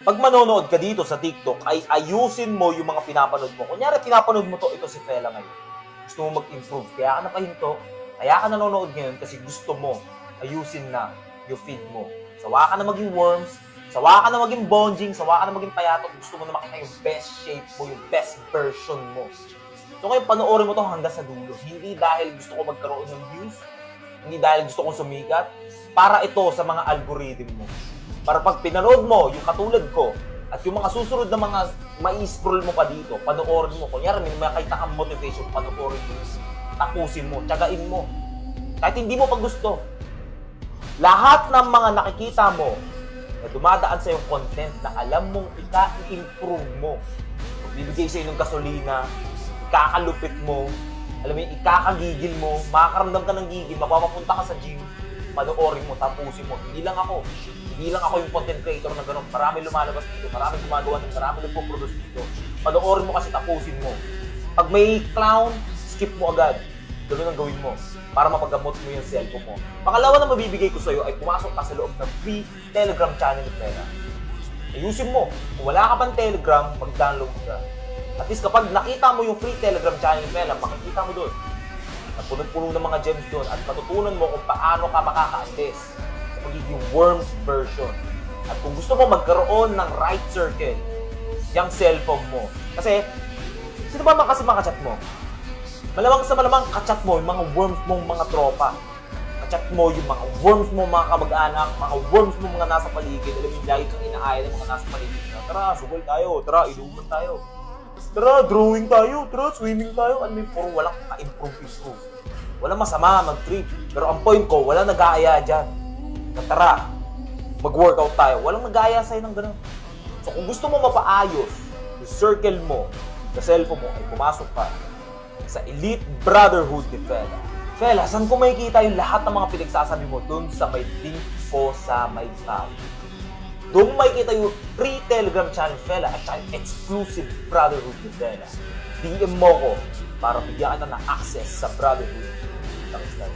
pag manonood ka dito sa TikTok, ay ayusin mo yung mga pinapanood mo. Kunyari, pinapanood mo to, ito si Fela ngayon. Gusto mo mag-improve, kaya ka napahinto, kaya ka nanonood ngayon kasi gusto mo ayusin na yung feed mo. Sawa ka na maging worms, sawa ka na maging bonjing, sawa ka na maging payatot, gusto mo na makita yung best shape mo, yung best version mo. So ngayon, panoorin mo to hanggang sa dulo. Hindi dahil gusto ko magkaroon ng views, hindi dahil gusto kong sumikat, para ito sa mga algorithm mo. Para pag pinanood mo, yung katulad ko, at yung mga susunod na mga mai-scroll mo pa dito, panoorin mo. Kunyari, may makita kang motivation, panoorin mo. Tapusin mo, tiyagain mo. Kahit hindi mo pa gusto. Lahat ng mga nakikita mo na dumadaan sa yung content na alam mong ika-improve mo. Bibigay sa'yo ng gasolina, ikakalupit mo, alam mo yung ikakagigil mo, makakaramdam ka ng gigil, mapapapunta ka sa gym, panoorin mo, tapusin mo. Hindi lang ako yung content creator na gano'n. Marami lumalabas dito, marami gumagawa dito, marami nagpo-produce dito. Panoorin mo kasi tapusin mo. Pag may clown, skip mo agad. Gano'n ang gawin mo para mapagamot mo yung cellphone mo. Pangalawa na mabibigay ko sa'yo ay pumasok ka sa loob ng free Telegram channel ni Fela. Ayusin mo. Kung wala ka pang Telegram, mag-download ka. At least kapag nakita mo yung free Telegram channel ni Fela, makikita mo doon. Punong-puno ng mga gems doon at matutunan mo kung paano ka makaka-address sa pagiging worms version. At kung gusto mo magkaroon ng right circle, yung cellphone mo. Kasi, sino ba kasi makachat mo? Malamang sa malamang kachat mo yung mga worms mong mga tropa. Kachat mo yung mga worms mo mga kamag-anak, mga worms mo mga nasa paligid. Alam mo yung lagi kang inaaya ng mga nasa paligid. Tara, sugal tayo. Tara, inuman tayo. Tara, drawing tayo. Tara, swimming tayo. Alam mo yung puro walang ka-improve. Walang masama mag-trip. Pero ang point ko, walang nag-aaya dyan. Na tara, mag-workout tayo. Walang nag-aaya sa'yo ng ganun. So kung gusto mo mapaayos yung circle mo, sa cellphone mo, ay pumasok ka sa Elite Brotherhood ni Fela. Fela, saan ko makikita yung lahat ng mga pinagsasabi mo? Doon sa may link ko sa may tab. Doon makikita yung free Telegram channel Fela at saka exclusive Brotherhood ni Fela. DM mo ko para bigyan kita ng access sa Brotherhood ng Islam.